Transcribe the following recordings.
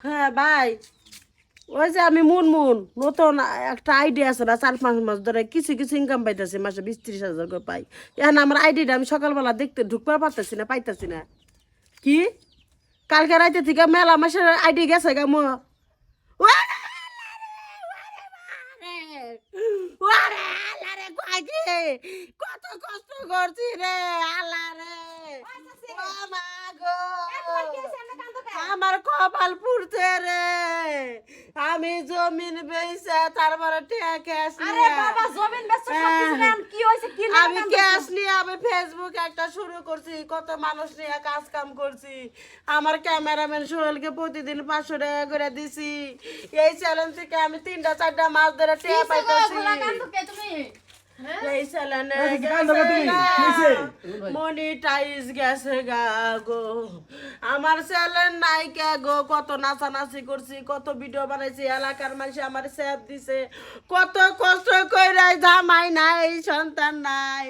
হ্যাঁ ভাই, ওই যে আমি মুনমুন নতুন একটা আইডিয়া আছে না, 4-5 মাস ধরে কিছু কিছু ইনকাম পাইতেছি, মাসে 20-30 হাজার করে পাই। এখন আমার আইডিটা আমি সকালবেলা দেখতে ঢুকবার পারতেছি না, পাইতেছি না। কি কালকে রাইতে থেকে মেলা মাসের আইডি গেছে গা মো। কত কষ্ট করছি রে আল্লাহ রে, ও মা গো, আমার কপাল পুড়ছে রে। আমি জমিন বেচে তারপরে ক্যাশ আরে বাবা জমিন বেচছো সবকিছু নেন, কি হইছে কি নিয়ে আমি কাম ক্যাশ করছো? নিয়ে আমি ফেসবুক একটা শুরু করছি, কত মানুষ নিয়ে কাজ কাম করছি। আমার ক্যামেরাম্যান সোহেলকে প্রতিদিন 500 টাকা করে দিছি। এই চ্যালেঞ্জ থেকে আমি 3-4টা মাস ধরে টেয়া পাইতেছি। গোলা কান্দো কে তুমি? এই চ্যালেঞ্জে মনিটাইজ গেছে গা গো, আমার চ্যালেঞ্জ নাই কে গো। কত নাচানাচি করছি, কত ভিডিও বানাইছি, এলাকার মানুষ আমার সেভ দিছে। কত কষ্ট কইরা জামাই নাই, সন্তান নাই,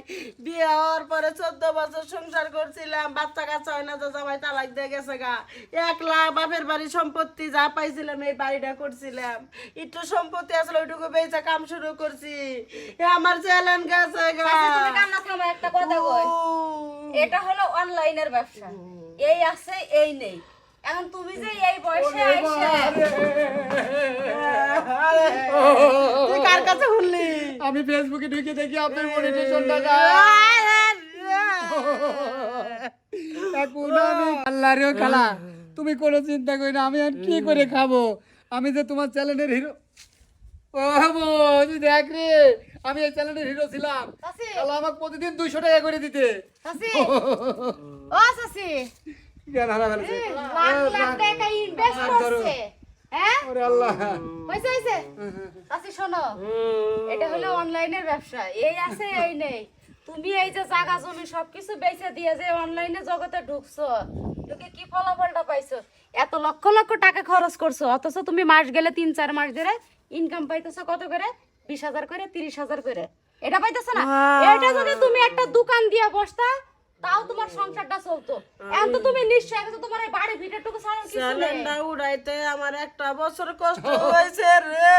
বিয়ে হওয়ার পরে 14 বছর সংসার করছিলাম, বাচ্চা কাচ্চা হয় না, তো জামাই তালাক দিয়ে গেছে গা। 1 লাখ বাপের বাড়ি সম্পত্তি যা পাইছিলাম এই বাড়িটা করছিলাম, একটু সম্পত্তি আসলে ওইটুকু বেচা কাম শুরু করছি। আমার চ্যালেঞ্জ গেছে গা। আচ্ছা তুমি কান্না থামো, একটা কথা কই। এটা হলো অনলাইনের ব্যবসা, এই আছে এই নেই। এখন তুমি যে এই বয়সে আইছে, তুই কার কাছে শুনলি? আমি ফেসবুকে ঢুকে দেখি আপনার মনিটেশন টাকা এখন আমি আল্লাহরেও খালা তুমি কোনো চিন্তা করি না, আমি আর কি করে খাবো? আমি যে তোমার চ্যানেলের হিরো। ও তুই দেখ রে, আমি এই চ্যানেলের হিরো ছিলাম। চাচি খালা আমাকে প্রতিদিন 200 টাকা করে দিতে। চাচি ও চাচি জ্ঞান হারা ফেলেছে। লাখ লাখ টাকা ইনভেস্ট করছে, হ্যাঁ ওরে আল্লাহ। হইছে চাচি শোনো, এটা হলো অনলাইনের ব্যবসা, এই আছে এই নেই। তুমি এই যে জায়গা জমি সবকিছু বেচে দিয়ে যে অনলাইনে জগতে ঢুকছো, ঢুকে কি ফলাফলটা পাইছো? এত লক্ষ লক্ষ টাকা খরচ করছো, অথচ তুমি মাস গেলে 3-4 মাস ধরে ইনকাম পাইতেছো কত করে? 20,000 করে, 30,000 করে, এটা পাইতেছো না? এটা যদি তুমি একটা দোকান দিয়ে বসতা তাও তোমার সংসারটা চলতো। এখন তো তুমি নিশ্চয় এখন তো তোমার এই বাড়ি ভিটারটুকু ছাড়া কিছু নেই। চ্যালেঞ্জটা উড়াইতে আমার 1 বছর কষ্ট হয়েছে রে।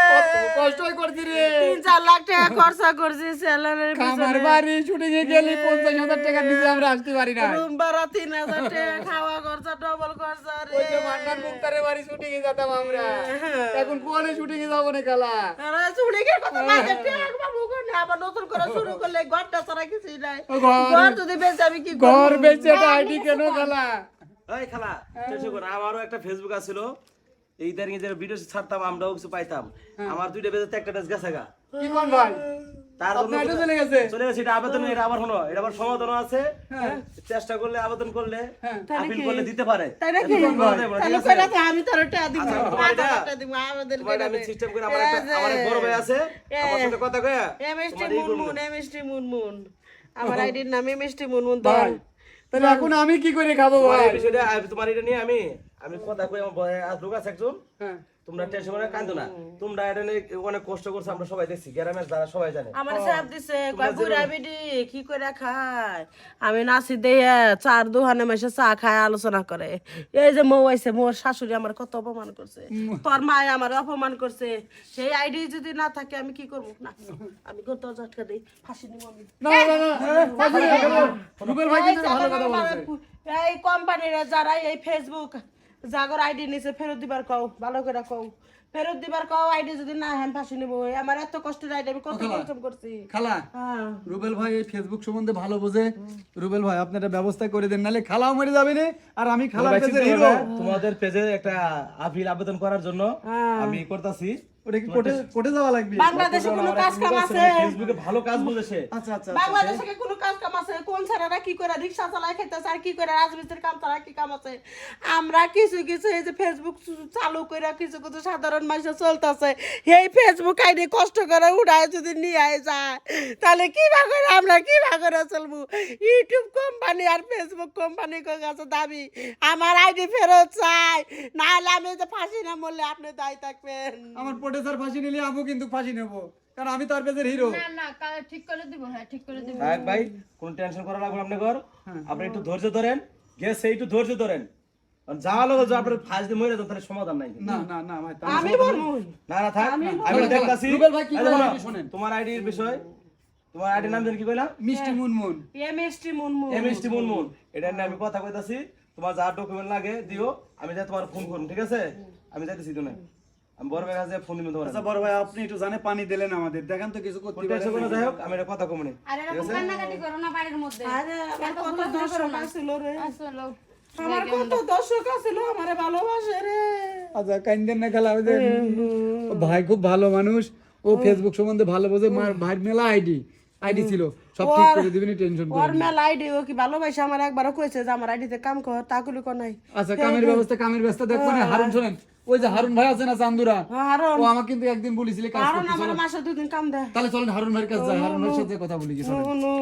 কষ্টই করছি রে। 3-4 লাখ টাকা খরচা করছি চ্যালেঞ্জের আমার পিছনে। বাড়ি শুটিং এ গেলে 50,000 টাকা দিতে আমরা আসতে পারি না। রুম ভাড়া 3,000 টাকা, খাওয়া খরচা ডবল খরচা রে। ওই যে মান্নান মুক্তারের বাড়ি শুটিং এ যেতাম আমরা, এখন কোনে শুটিং এ যাবো না খালা। আরে চুড়িকের কথা লাগে, টাকা বাবু কোনে আবার নতুন করে শুরু করলে ঘরটা ছাড়া কিছুই নাই। ঘর যদি বেচে আমি কি করব? ঘর বেচে একটা আইডি কেন খালা? এই খালা টেনশন করো না, আমারও একটা ফেসবুক আছিল, এই তারিখে যে ভিডিও ছাড়তাম আমরাও কিছু পাইতাম। আমার 2টা বেজে একটা ড্রেস গেছে গা, কি কোন ভাই? তার জন্য আপনার এটা চলে গেছে? চলে গেছে। এটা আবেদন, এটা আবার হলো, এটা আবার সমাধানও আছে। চেষ্টা করলে আবেদন করলে আপিল করলে দিতে পারে। তাই নাকি? এত বড় দেব না, ঠিক তাহলে আছে? কইরা তো আমি তোর টাকা দিব। আচ্ছা, তোমার এটা- টাকা দিব আবেদন তোমার করে আমি দে। সিস্টেম করে আমার এক বড় ভাই আছে, আমার সাথে কথা কয়া এমএসটি তোমার এই করবো। মুনমুন, এমএসটি মুনমুন, আমার আইডির নাম এমএসটি মুনমুন। ভাই তাহলে এখন আমি কি করে খাবো তোমার ভাই? এই বিষয়টা তোমার এটা নিয়ে আমি কথা কই, আমার ভয়ে আজ লোক আছে একজন। হ্যাঁ। তোমরা টেনশন করে কান্দো না, তোমরা এটা নিয়ে অনেক কষ্ট করছো, আমরা সবাই দেখছি, গ্রামের যারা সবাই জানে। আমার সাহেব দিছে কয় বুড়া বিডি কি করে খায়। আমি নাচি দিয়ে 4 দোকানে মাসে চা খায় আলোচনা করে। এই যে মৌ আইছে, মোর শাশুড়ি আমার কত অপমান করছে, তোর মা আমার অপমান করছে। সেই আইডি যদি না থাকে আমি কি করব? না আমি কত ঝটকা দেই, ফাঁসি নিব আমি। না না না ফাঁসি না কেন? রুবেল ভাই কিন্তু ভালো কথা বলেছে। এই কোম্পানির যারা এই ফেসবুক জাগর আইডি নিছে ফেরত দিবার কও, ভালো করে কও, ফেরত দিবার কও। আইডি যদি না হ্যাঁ ফাঁসি নিব। আমার এত কষ্টের আইডি আমি কত পরিশ্রম করছি। খালা হ্যাঁ রুবেল ভাই এই ফেসবুক সম্বন্ধে ভালো বোঝে। রুবেল ভাই আপনারা ব্যবস্থা করে দেন, নালে খালাও মরে যাবে না। আর আমি খালার ভাই, পেজের চিন্তা হিরো। করবে না, তোমাদের পেজে একটা আপিল আবেদন করার জন্য আমি করতেছি। ওটা কি কোটে যাওয়া লাগবে? বাংলাদেশে কোনো কাজ কাম আছে? ফেসবুকে ভালো কাজ বলেছে। আচ্ছা আচ্ছা বাংলাদেশে কি কোনো কাজ কাম আছে? কোন ছাড়ারা কি করে রিক্সা চালায় খাইতেছে, আর কি করে রাজমিস্ত্রির কাম ছাড়া কি কাম আছে? আমরা কিছু কিছু এই যে ফেসবুক চালু করে কিছু কিছু সাধারণ মানুষ চলতেছে, এই ফেসবুক আইডি কষ্ট করে উড়ায় যদি নিয়ে যায় তাহলে কি করে আমরা কি করে চলবো? ইউটিউব কোম্পানি আর ফেসবুক কোম্পানির কাছে দাবি আমার আইডি ফেরত চাই, নাহলে আমি যে ফাঁসি না মরলে আপনি দায়ী থাকবেন। আমার প্রোডেসার ফাঁসি নিলে আমি কিন্তু ফাঁসি নেব, কারণ আমি তার পেজের হিরো। না না ঠিক করে দিব, হ্যাঁ ঠিক করে দিব। এক ভাই, কোনো টেনশন করা লাগবে না, আপনি কর, আপনি একটু ধৈর্য ধরেন, গেছে একটু ধৈর্য ধরেন। আর যাওয়া লোক যে আপনার ফাঁস দিয়ে মরে যান তাহলে সমাধান নাই না না না ভাই আমি বলবো না না থাক আমি বলবো। দেখতাছি রুবেল ভাই কি এই বলে দেখো, একটু শোনেন। তোমার আইডির বিষয় তোমার আইডির নাম জানি কি কইলা মিষ্টি মুনমুন এমএসটি মুনমু এমএসটি মুনমুন এটা নিয়ে আমি কথা কইতাছি তোমার যা ডকুমেন্ট লাগে দিও আমি যাই তোমার ফোন করব ঠিক আছে আমি যাইতেছি তো না আমি বড় ভাই কাছে ফোন দিব তোমার আচ্ছা বড় ভাই আপনি একটু জানে পানি দিলেন আমাদের দেখেন তো কিছু করতে কোনটা এসে কোনো যাই হোক আমি এটা কথা কমনে আর এরকম কান্নাকাটি করো না বাড়ির মধ্যে আরে আমার কত দর্শক আছিল রে আসলে আমার কত দর্শক আছিল আমারে ভালোবাসে রে আচ্ছা কাইন্দেন না খেলা ওই যে ভাই খুব ভালো মানুষ ও ফেসবুক সম্বন্ধে ভালো বোঝে ভাই মেলা আইডি ছিল সব ঠিক করে দিবেন টেনশন ওর করবেন না। মেলা আইডি ও কি ভালোবাসে আমার একবারও কইছে যে আমার আইডিতে কাম কর তাকুলি কো নাই আচ্ছা কামের ব্যবস্থা কামের ব্যবস্থা দেখবেন হারুন শোনেন ওই যে হারুন ভাই আছে না চান্দুরা হারুন ও আমাকে কিন্তু একদিন বলেছিল কাজ হারুন করতে আমার চলো। মাসে 2 দিন কাম দেয় তাহলে চলেন হারুন ভাইয়ের কাছে যাই হারুন ভাইয়ের সাথে কথা বলি কি চলেন নো